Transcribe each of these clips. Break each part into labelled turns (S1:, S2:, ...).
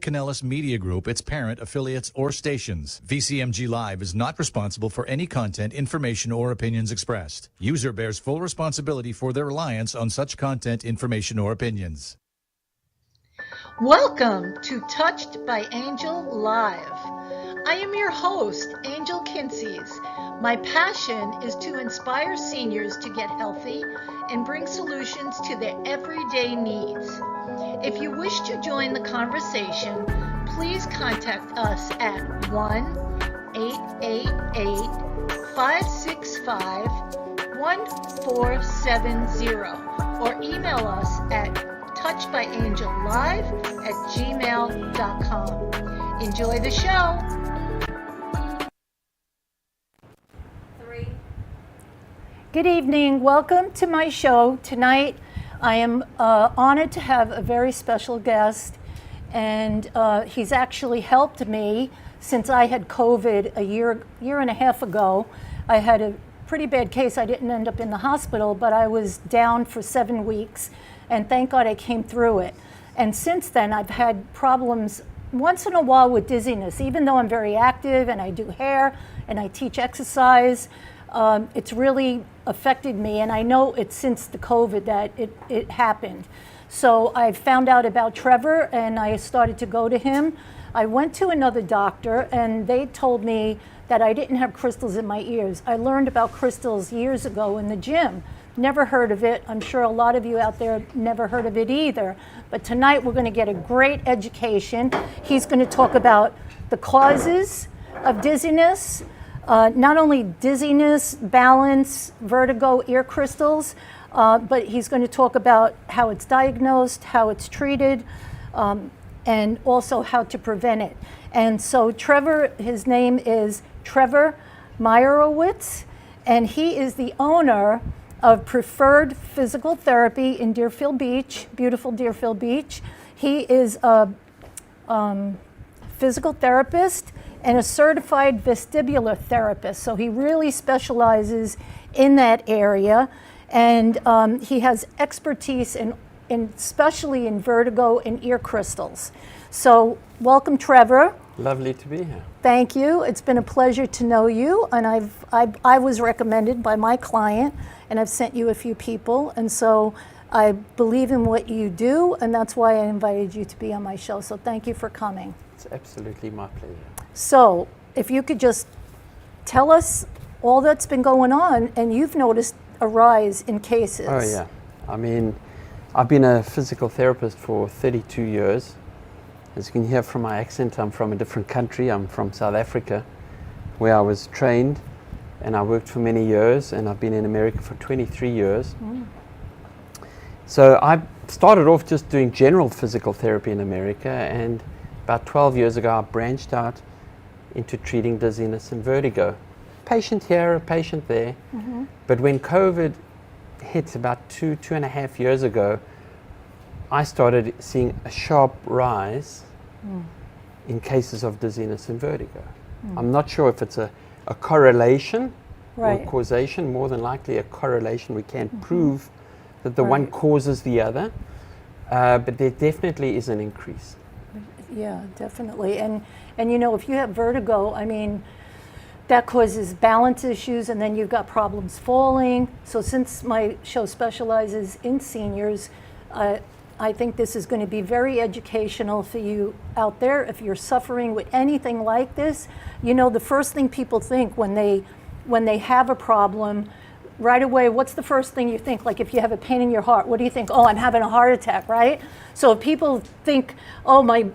S1: Canellis Media Group, its parent, affiliates, or stations. VCMG Live is not responsible for any content, information, or opinions expressed. User bears full responsibility for their reliance on such content, information, or opinions.
S2: Welcome to Touched by Angel Live. I am your host, Angel Kinseys. My passion is to inspire seniors to get healthy and bring solutions to their everyday needs. If you wish to join the conversation, please contact us at 1-888-565-1470 or email us at touchedbyangellive@gmail.com. Enjoy the show. Good evening. Welcome to my show. Tonight, I am honored to have a very special guest, and he's actually helped me since I had COVID a year and a half ago. I had a pretty bad case. I didn't end up in the hospital, but I was down for 7 weeks, and thank God I came through it. And since then, I've had problems once in a while with dizziness, even though I'm very active and I do hair and I teach exercise. It's really affected me, and I know it's since the COVID that it happened. So I found out about Trevor, and I started to go to him. I went to another doctor, and they told me that I didn't have crystals in my ears. I learned about crystals years ago in the gym. Never heard of it. I'm sure a lot of you out there never heard of it either. But tonight we're going to get a great education. He's going to talk about the causes of dizziness, not only dizziness, balance, vertigo, ear crystals, but he's going to talk about how it's diagnosed, how it's treated, and also how to prevent it. And so Trevor, his name is Trevor Meyerowitz, and he is the owner of Preferred Physical Therapy in Deerfield Beach, beautiful Deerfield Beach. He is a physical therapist and a certified vestibular therapist. So he really specializes in that area, and he has expertise in especially in vertigo and ear crystals. So welcome, Trevor.
S3: Lovely to be here.
S2: Thank you. It's been a pleasure to know you, and I was recommended by my client, and I've sent you a few people, and so I believe in what you do, and that's why I invited you to be on my show. So thank you for coming.
S3: It's absolutely my pleasure.
S2: So if you could just tell us all that's been going on, and you've noticed a rise in cases.
S3: Oh yeah, I mean, I've been a physical therapist for 32 years. As you can hear from my accent, I'm from a different country. I'm from South Africa, where I was trained, and I worked for many years, and I've been in America for 23 years. So I started off just doing general physical therapy in America, and about 12 years ago I branched out into treating dizziness and vertigo. Patient here, a patient there. But when COVID hit about two and a half years ago, I started seeing a sharp rise in cases of dizziness and vertigo. I'm not sure if it's a correlation or causation, more than likely a correlation. We can't prove that the one causes the other, but there definitely is an increase.
S2: Yeah, definitely. And you know, if you have vertigo, I mean, that causes balance issues, and then you've got problems falling. So since my show specializes in seniors, I think this is going to be very educational for you out there. If you're suffering with anything like this, you know, the first thing people think when they have a problem, right away, what's the first thing you think? Like if you have a pain in your heart, what do you think? Oh, I'm having a heart attack, right? So if people think, oh, my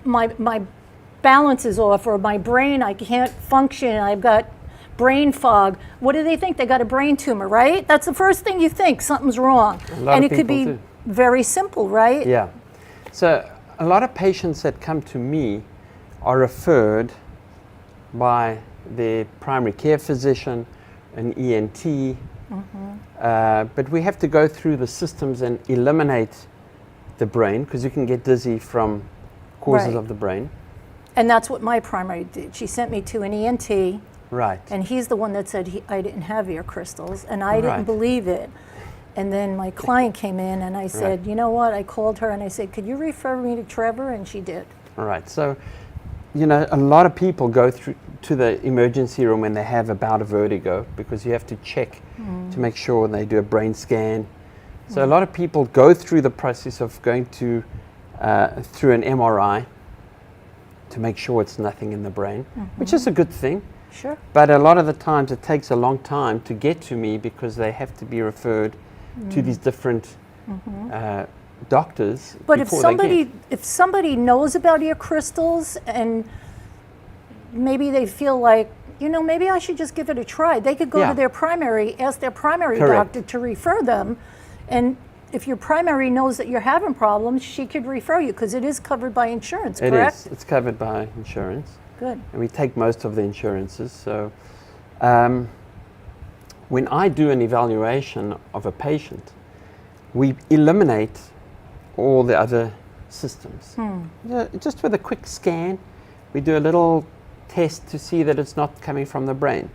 S2: balance is off, or my brain, I can't function, I've got brain fog, what do they think? They got a brain tumor, right? That's the first thing you think, something's wrong. And it could be very simple, right?
S3: Yeah. So a lot of patients that come to me are referred by their primary care physician, an ENT, but we have to go through the systems and eliminate the brain, because you can get dizzy from causes of the brain.
S2: And that's what my primary did. She sent me to an ENT.
S3: Right.
S2: And he's the one that said I didn't have ear crystals, and I didn't believe it. And then my client came in, and I said, you know what? I called her and I said, could you refer me to Trevor? And she did.
S3: All right. So, you know, a lot of people go through to the emergency room when they have a bout of vertigo because you have to check to make sure they do a brain scan. So a lot of people go through the process of going to through an MRI to make sure it's nothing in the brain, which is a good thing.
S2: Sure.
S3: But a lot of the times it takes a long time to get to me because they have to be referred to these different doctors.
S2: But if
S3: before they get.
S2: somebody knows about ear crystals and maybe they feel like, you know, maybe I should just give it a try, they could go
S3: Yeah.
S2: to their primary, ask their primary
S3: Correct.
S2: doctor to refer them. And if your primary knows that you're having problems, she could refer you because it is covered by insurance,
S3: It
S2: correct?
S3: is. It's covered by insurance.
S2: Good.
S3: And we take most of the insurances. So when I do an evaluation of a patient, we eliminate all the other systems. Yeah, just with a quick scan, we do a little test to see that it's not coming from the brain.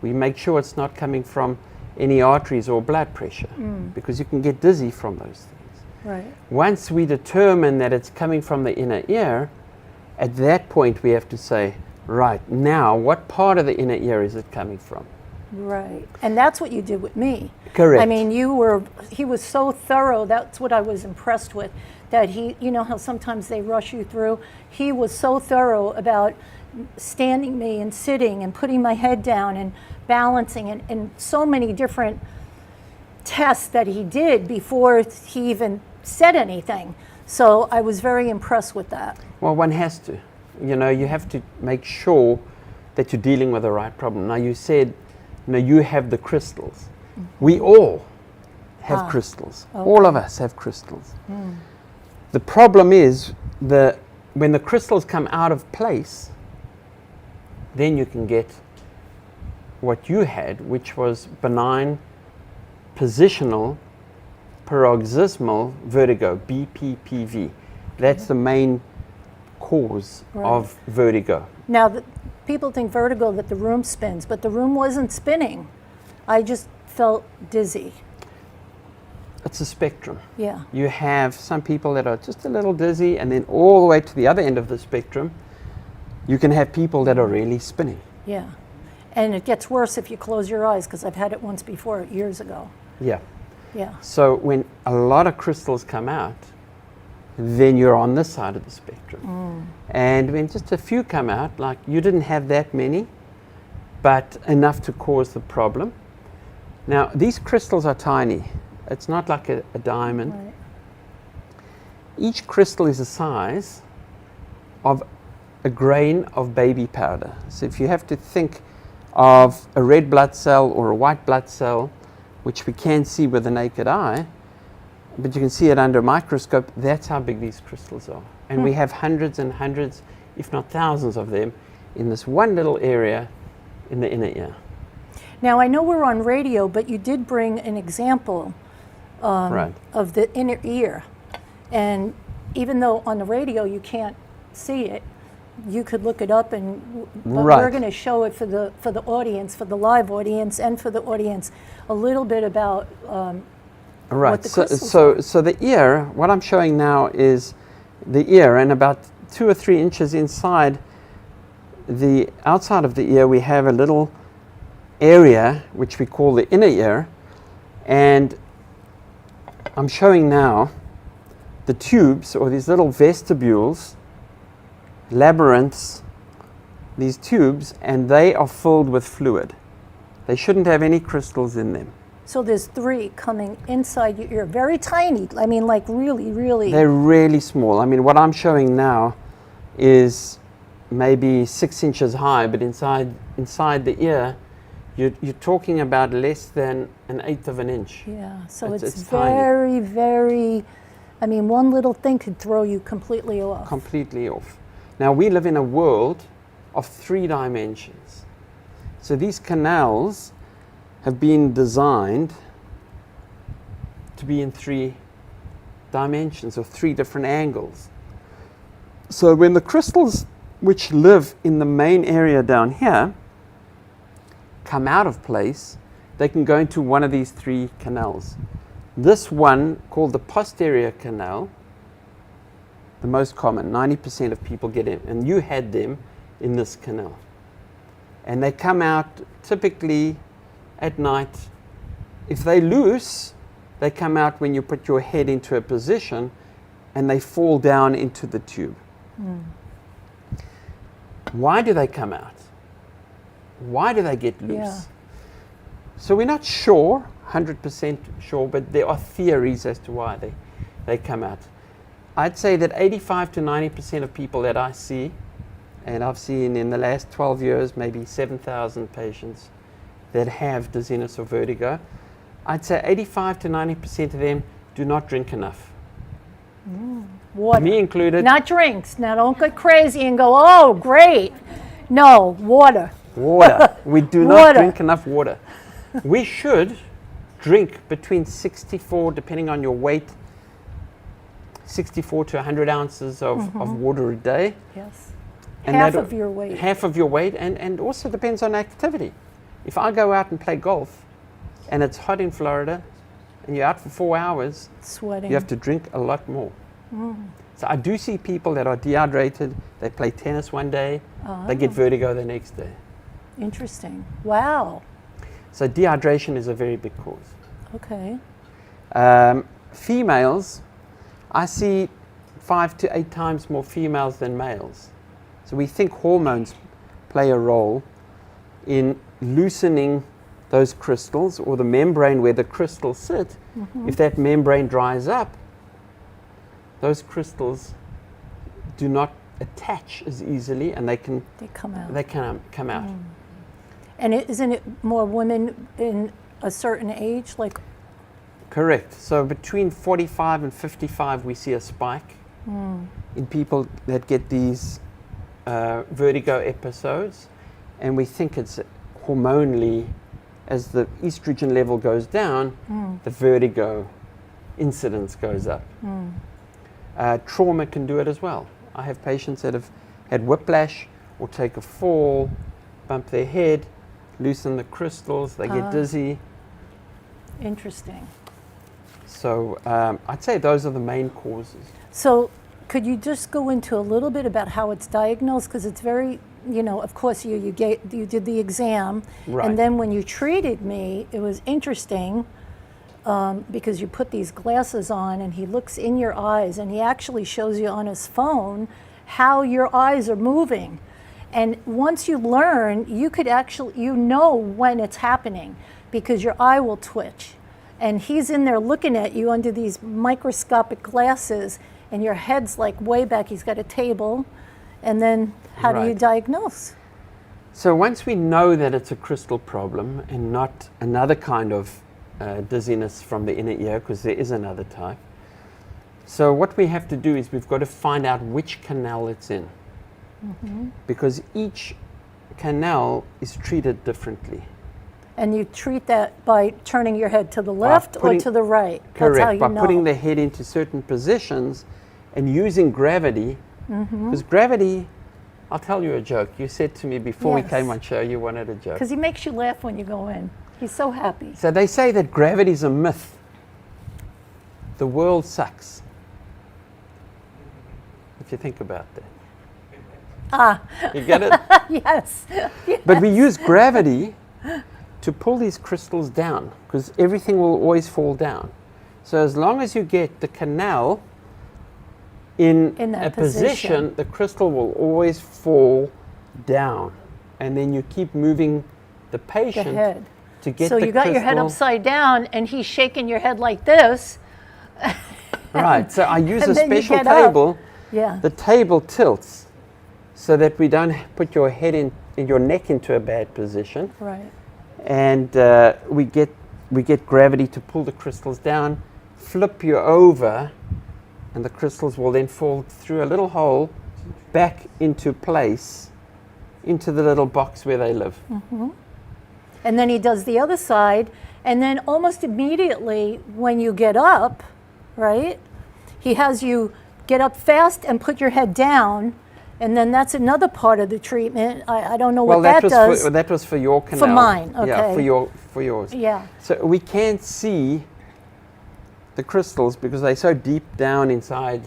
S3: We make sure it's not coming from any arteries or blood pressure because you can get dizzy from those things.
S2: Right.
S3: Once we determine that it's coming from the inner ear, at that point we have to say, right, now what part of the inner ear is it coming from?
S2: Right. And that's what you did with me.
S3: Correct.
S2: I mean, he was so thorough. That's what I was impressed with. That he, you know how sometimes they rush you through? He was so thorough about standing me and sitting and putting my head down and balancing and so many different tests that he did before he even said anything. So I was very impressed with that.
S3: Well, one has to. You know, you have to make sure that you're dealing with the right problem. Now, you said, you know, you have the crystals. We all have crystals.
S2: Okay.
S3: All of us have crystals. The problem is when the crystals come out of place, then you can get what you had, which was benign positional paroxysmal vertigo, BPPV. That's the main cause of vertigo.
S2: Now, people think vertigo that the room spins, but the room wasn't spinning. I just felt dizzy.
S3: It's a spectrum.
S2: Yeah.
S3: You have some people that are just a little dizzy, and then all the way to the other end of the spectrum, you can have people that are really spinning.
S2: Yeah. And it gets worse if you close your eyes, because I've had it once before, years ago.
S3: Yeah.
S2: Yeah.
S3: So when a lot of crystals come out, then you're on this side of the spectrum. And when just a few come out, like you didn't have that many, but enough to cause the problem. Now, these crystals are tiny. It's not like a diamond.
S2: Right.
S3: Each crystal is the size of a grain of baby powder. So if you have to think of a red blood cell or a white blood cell, which we can't see with the naked eye, but you can see it under a microscope, that's how big these crystals are. And we have hundreds and hundreds, if not thousands of them, in this one little area in the inner ear.
S2: Now, I know we're on radio, but you did bring an example
S3: Right.
S2: of the inner ear. And even though on the radio you can't see it, you could look it up, and but
S3: Right.
S2: we're going to show it for the audience, for the live audience, and for the audience, a little bit about
S3: Right.
S2: the
S3: So,
S2: crystals
S3: so the ear, what I'm showing now is the ear, and about 2 or 3 inches inside the outside of the ear, we have a little area which we call the inner ear, and I'm showing now the tubes, or these little vestibules, labyrinths, these tubes, and they are filled with fluid. They shouldn't have any crystals in them.
S2: So there's 3 coming inside your ear, very tiny. I mean, like really, really.
S3: They're really small. I mean, what I'm showing now is maybe 6 inches high, but inside the ear, you're talking about less than 1/8 of an inch.
S2: Yeah. So
S3: It's
S2: it's
S3: tiny.
S2: very, very. I mean, one little thing could throw you completely off.
S3: Completely off. Now, we live in a world of 3 dimensions. So these canals have been designed to be in 3 dimensions, or 3 different angles. So when the crystals which live in the main area down here come out of place, they can go into one of these 3 canals. This one, called the posterior canal, the most common. 90% of people get it, and you had them in this canal. And they come out typically at night. If they're loose, they come out when you put your head into a position and they fall down into the tube. Why do they come out? Why do they get loose?
S2: Yeah.
S3: So we're not sure, 100% sure, but there are theories as to why they come out. I'd say that 85 to 90% of people that I see, and I've seen in the last 12 years maybe 7,000 patients that have dizziness or vertigo, I'd say 85 to 90% of them do not drink enough.
S2: Water.
S3: Me included.
S2: Not drinks. Now don't get crazy and go, oh, great. No, water.
S3: Water. We do not
S2: Water.
S3: drink enough water. We should drink between 64, depending on your weight, 64 to 100 ounces of water a day.
S2: Yes.
S3: And
S2: Half
S3: that-
S2: of your weight.
S3: Half of your weight, and also depends on activity. If I go out and play golf, and it's hot in Florida, and you're out for 4 hours,
S2: Sweating.
S3: you have to drink a lot more. So I do see people that are dehydrated, they play tennis one day, they get vertigo the next day.
S2: Interesting. Wow.
S3: So dehydration is a very big cause.
S2: Okay.
S3: Females, I see 5 to 8 times more females than males. So we think hormones play a role in loosening those crystals, or the membrane where the crystals sit. If that membrane dries up, those crystals do not attach as easily, and they can
S2: come out.
S3: come out.
S2: And isn't it more women in a certain age? Like,
S3: Correct. So between 45 and 55, we see a spike in people that get these vertigo episodes, and we think it's hormonally. As the estrogen level goes down, the vertigo incidence goes up. Trauma can do it as well. I have patients that have had whiplash or take a fall, bump their head, loosen the crystals, they get dizzy.
S2: interesting.
S3: So I'd say those are the main causes.
S2: So could you just go into a little bit about how it's diagnosed? Because it's very, of course you did the exam,
S3: Right.
S2: and then when you treated me, it was interesting because you put these glasses on and he looks in your eyes and he actually shows you on his phone how your eyes are moving. And once you learn, you could actually, when it's happening because your eye will twitch. And he's in there looking at you under these microscopic glasses and your head's like way back. He's got a table. And then how do you
S3: Right.
S2: diagnose?
S3: So once we know that it's a crystal problem and not another kind of dizziness from the inner ear, because there is another type. So what we have to do is we've got to find out which canal it's in. Because each canal is treated differently.
S2: And you treat that by turning your head to the left
S3: putting-
S2: or to the right.
S3: Correct.
S2: That's how you
S3: By
S2: know.
S3: putting the head into certain positions and using gravity. Because gravity, I'll tell you a joke. You said to me before we
S2: Yes.
S3: came on show you wanted a joke.
S2: Because he makes you laugh when you go in. He's so happy.
S3: So they say that gravity is a myth. The world sucks. If you think about that. You get it?
S2: Yes.
S3: But we use gravity to pull these crystals down because everything will always fall down. So as long as you get the canal in
S2: that
S3: a position, the crystal will always fall down. And then you keep moving the
S2: The
S3: patient
S2: head.
S3: to get
S2: So
S3: the
S2: you got your head
S3: crystal-
S2: upside down and he's shaking your head like this.
S3: Right, so I use a
S2: And then you
S3: special
S2: get up.
S3: table.
S2: Yeah.
S3: The table tilts so that we don't put your head in your neck into a bad position.
S2: Right.
S3: And we get gravity to pull the crystals down, flip you over, and the crystals will then fall through a little hole back into place, into the little box where they live.
S2: And then he does the other side. And then almost immediately when you get up, right, he has you get up fast and put your head down. And then that's another part of the treatment. I don't know what that does.
S3: that was for your canal.
S2: mine,
S3: Yeah,
S2: okay.
S3: for yours.
S2: Yeah.
S3: So we can't see the crystals because they're so deep down inside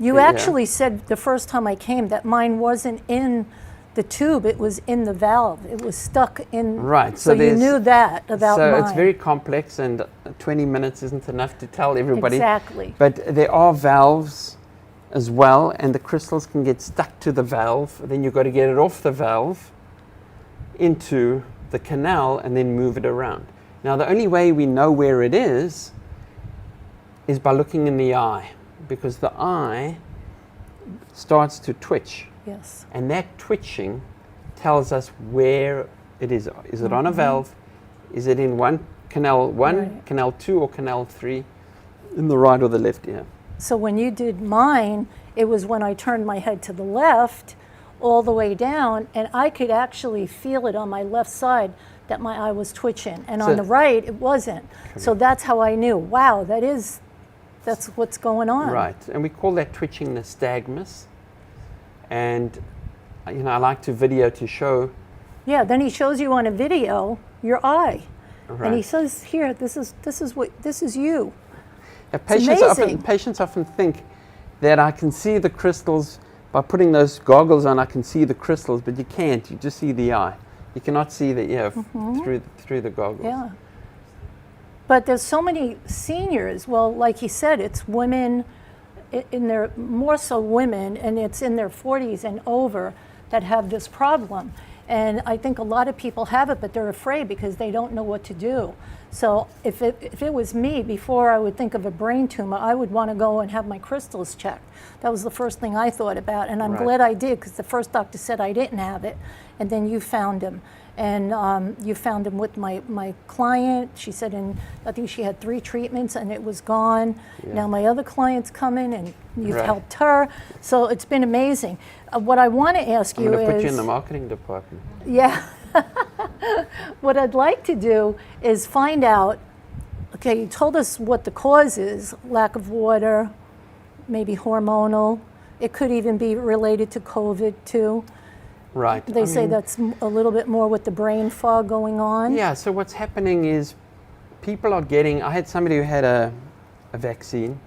S2: You
S3: Yeah.
S2: actually said the first time I came that mine wasn't in the tube, it was in the valve. It was stuck in.
S3: Right,
S2: So
S3: so
S2: you
S3: there's-
S2: knew that about
S3: So
S2: mine.
S3: it's very complex, and 20 minutes isn't enough to tell everybody.
S2: Exactly.
S3: But there are valves as well, and the crystals can get stuck to the valve. Then you've got to get it off the valve into the canal and then move it around. Now, the only way we know where it is by looking in the eye, because the eye starts to twitch.
S2: Yes.
S3: And that twitching tells us where it is. Is it on a valve? Is it in canal 1,
S2: Right.
S3: canal 2, or canal 3, in the right or the left ear?
S2: So when you did mine, it was when I turned my head to the left all the way down, and I could actually feel it on my left side that my eye was twitching. And
S3: So-
S2: on the right, it wasn't. So that's how I knew, wow, that's what's going on.
S3: Right, and we call that twitching nystagmus. And I like to video to show.
S2: Yeah, then he shows you on a video your eye.
S3: Right.
S2: And he says, here, this is you.
S3: Patients
S2: amazing.
S3: often think that I can see the crystals by putting those goggles on. I can see the crystals, but you can't. You just see the eye. You cannot see the ear through the goggles.
S2: Yeah. But there's so many seniors. Well, like he said, it's women in their, more so women, and it's in their 40s and over that have this problem. And I think a lot of people have it, but they're afraid because they don't know what to do. So if it was me, before I would think of a brain tumor, I would want to go and have my crystals checked. That was the first thing I thought about. And I'm
S3: Right.
S2: glad I did, because the first doctor said I didn't have it. And then you found him. And you found him with my client. She said, I think she had 3 treatments and it was gone.
S3: Yeah.
S2: Now my other client's coming and you've
S3: Right.
S2: helped her. So it's been amazing. What I want to ask
S3: I'm
S2: you
S3: going to
S2: is,
S3: put you in the marketing department.
S2: yeah. What I'd like to do is find out, okay, you told us what the cause is, lack of water, maybe hormonal. It could even be related to COVID too.
S3: Right.
S2: They
S3: I
S2: say
S3: mean,
S2: that's a little bit more with the brain fog going on.
S3: Yeah, so what's happening is people are getting. I had somebody who had a vaccine,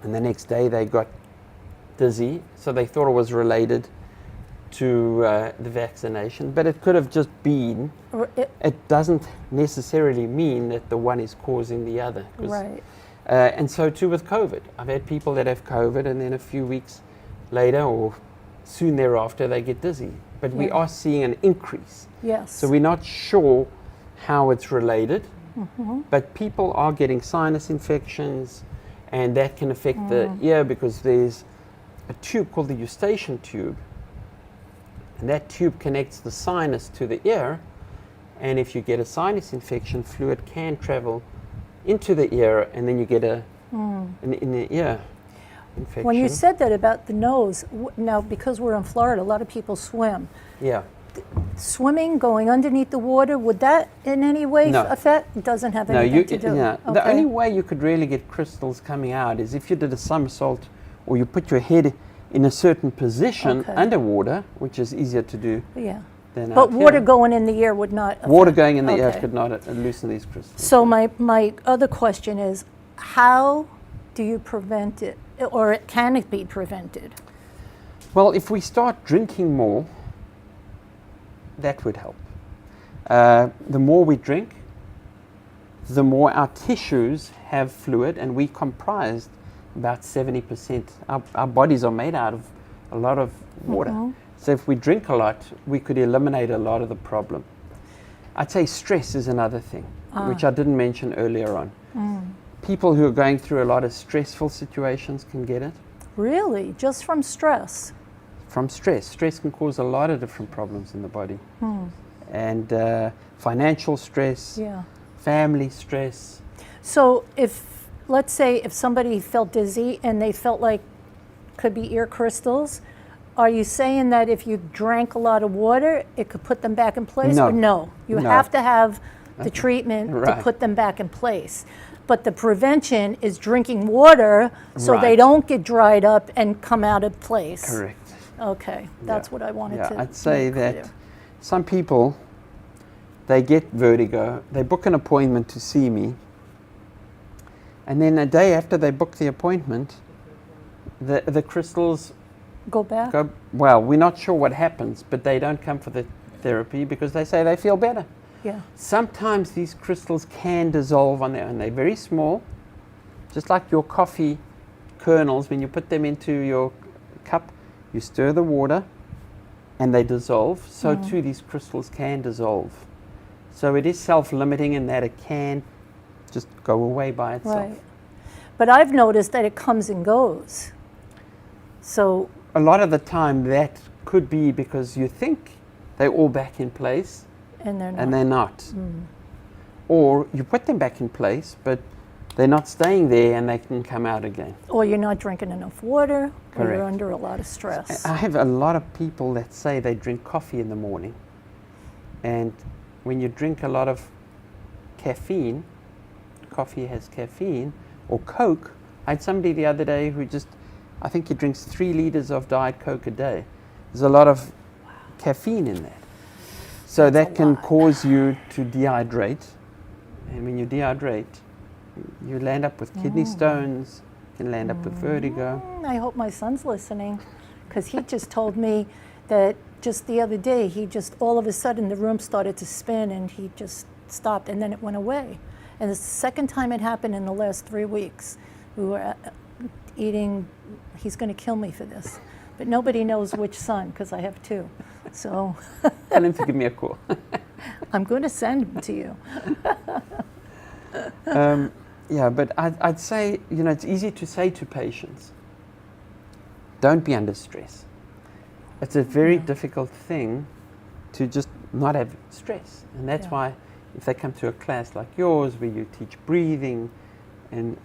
S3: and the next day they got dizzy, so they thought it was related to the vaccination, but it could have just been.
S2: Or
S3: It doesn't necessarily mean that the one is causing the other. 'Cause,
S2: right.
S3: And so too with COVID. I've had people that have COVID, and then a few weeks later or soon thereafter they get dizzy. But we
S2: Yeah.
S3: are seeing an increase.
S2: Yes.
S3: So we're not sure how it's related, but people are getting sinus infections, and that can affect the ear because there's a tube called the eustachian tube, and that tube connects the sinus to the ear, and if you get a sinus infection, fluid can travel into the ear, and then you get an in the ear infection.
S2: When you said that about the nose, now because we're in Florida, a lot of people swim.
S3: Yeah.
S2: Swimming, going underneath the water, would that in any way
S3: No.
S2: affect? It doesn't have
S3: No,
S2: anything to do.
S3: yeah.
S2: Okay.
S3: The only way you could really get crystals coming out is if you did a somersault or you put your head in a certain position
S2: Okay.
S3: underwater, which is easier to do
S2: Yeah.
S3: than
S2: But
S3: out
S2: water
S3: here.
S2: going in the ear would not affect.
S3: Water going in the ear
S2: Okay.
S3: could not loosen these crystals.
S2: So my other question is, how do you prevent it, or can it be prevented?
S3: Well, if we start drinking more, that would help. The more we drink, the more our tissues have fluid, and we comprise about 70%. Our bodies are made out of a lot of water. So if we drink a lot, we could eliminate a lot of the problem. I'd say stress is another thing, which I didn't mention earlier on. People who are going through a lot of stressful situations can get it
S2: Really, just from stress?
S3: from stress. Stress can cause a lot of different problems in the body. And financial stress,
S2: Yeah.
S3: family stress.
S2: So if, let's say, if somebody felt dizzy and they felt like could be ear crystals, are you saying that if you drank a lot of water, it could put them back in place?
S3: No.
S2: Or no, you
S3: No.
S2: have to have the treatment to
S3: Right.
S2: put them back in place. But the prevention is drinking water so they
S3: Right.
S2: don't get dried up and come out of place.
S3: Correct.
S2: Okay, that's
S3: Yeah.
S2: what I wanted
S3: Yeah,
S2: to
S3: I'd say
S2: make
S3: that
S2: clear.
S3: some people, they get vertigo, they book an appointment to see me, and then a day after they book the appointment, The crystals
S2: Go back?
S3: go, well, we're not sure what happens, but they don't come for the therapy because they say they feel better.
S2: Yeah.
S3: Sometimes these crystals can dissolve on their own. They're very small, just like your coffee kernels. When you put them into your cup, you stir the water and they dissolve. So too these crystals can dissolve. So it is self-limiting in that it can just go away by itself.
S2: Right. But I've noticed that it comes and goes. So,
S3: A lot of the time that could be because you think they're all back in place
S2: and they're not.
S3: and they're not. Or you put them back in place, but they're not staying there and they can come out again.
S2: Or you're not drinking enough water, or
S3: Correct.
S2: you're under a lot of stress.
S3: I have a lot of people that say they drink coffee in the morning. And when you drink a lot of caffeine, coffee has caffeine, or Coke. I had somebody the other day who just, I think he drinks 3 liters of Diet Coke a day. There's a lot of caffeine in that. So
S2: That's
S3: that
S2: a
S3: can
S2: lot.
S3: cause you to dehydrate. And when you dehydrate, you land up with kidney stones, you can land up with vertigo.
S2: I hope my son's listening, because he just told me that just the other day, he just, all of a sudden, the room started to spin and he just stopped and then it went away. And it's the second time it happened in the last 3 weeks. We were eating, he's going to kill me for this, but nobody knows which son, because I have 2. So
S3: Tell him to give me a call.
S2: I'm going to send him to you.
S3: Yeah, but I'd say, you know, it's easy to say to patients, don't be under stress. It's a very difficult thing to just not have stress. And that's
S2: Yeah.
S3: why if they come to a class like yours where you teach breathing and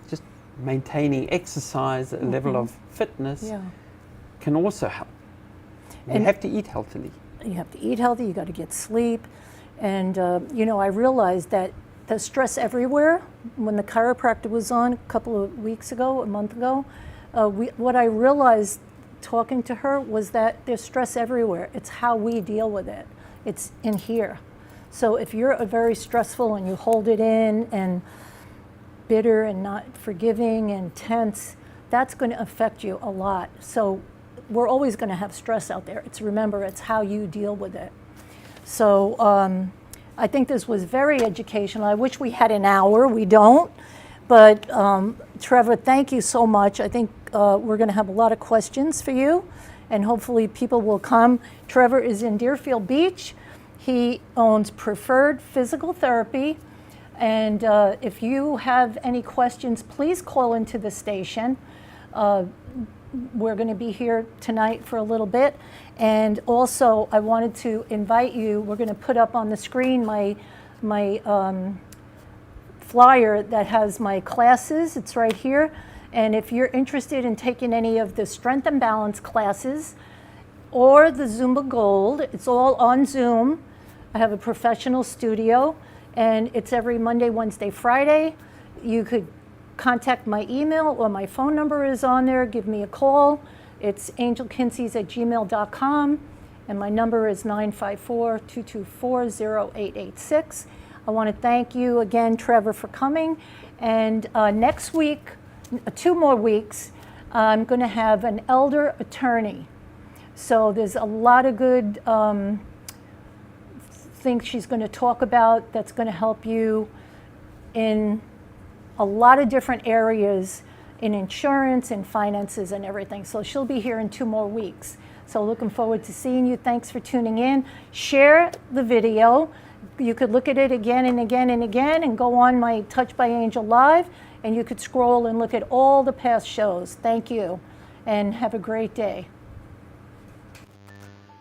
S3: just maintaining exercise, a level of fitness
S2: Yeah.
S3: can also help. You
S2: And-
S3: have to eat healthily.
S2: You have to eat healthy, you got to get sleep. And, you know, I realized that the stress everywhere, when the chiropractor was on a couple of weeks ago, a month ago, what I realized talking to her was that there's stress everywhere. It's how we deal with it. It's in here. So if you're very stressful and you hold it in and bitter and not forgiving and tense, that's going to affect you a lot. So we're always going to have stress out there. Remember, it's how you deal with it. So I think this was very educational. I wish we had an hour. We don't. But Trevor, thank you so much. I think we're going to have a lot of questions for you, and hopefully people will come. Trevor is in Deerfield Beach. He owns Preferred Physical Therapy. And if you have any questions, please call into the station. We're going to be here tonight for a little bit. And also, I wanted to invite you, we're going to put up on the screen my flyer that has my classes. It's right here. And if you're interested in taking any of the Strength and Balance classes or the Zumba Gold, it's all on Zoom. I have a professional studio, and it's every Monday, Wednesday, Friday. You could contact my email, or my phone number is on there. Give me a call. It's angelkinsey's@gmail.com, and my number is 954-224-0886. I want to thank you again, Trevor, for coming. And next week, 2 more weeks, I'm going to have an elder attorney. So there's a lot of good things she's going to talk about that's going to help you in a lot of different areas in insurance and finances and everything. So she'll be here in 2 more weeks. So looking forward to seeing you. Thanks for tuning in. Share the video. You could look at it again and again and again, and go on my Touched by Angel Live, and you could scroll and look at all the past shows. Thank you, and have a great day.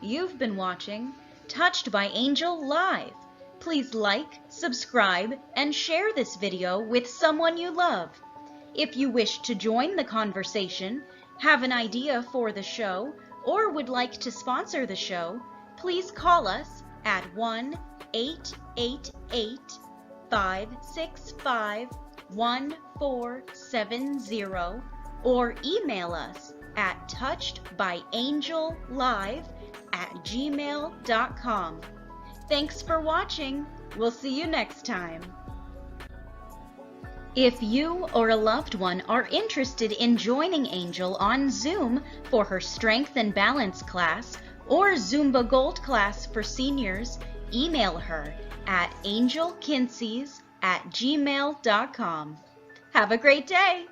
S4: You've been watching Touched by Angel Live. Please like, subscribe, and share this video with someone you love. If you wish to join the conversation, have an idea for the show, or would like to sponsor the show, please call us at 1-888-565-1470 or email us at touchedbyangellive@gmail.com. Thanks for watching. We'll see you next time. If you or a loved one are interested in joining Angel on Zoom for her Strength and Balance class or Zumba Gold class for seniors, email her at angelkinseys@gmail.com. Have a great day!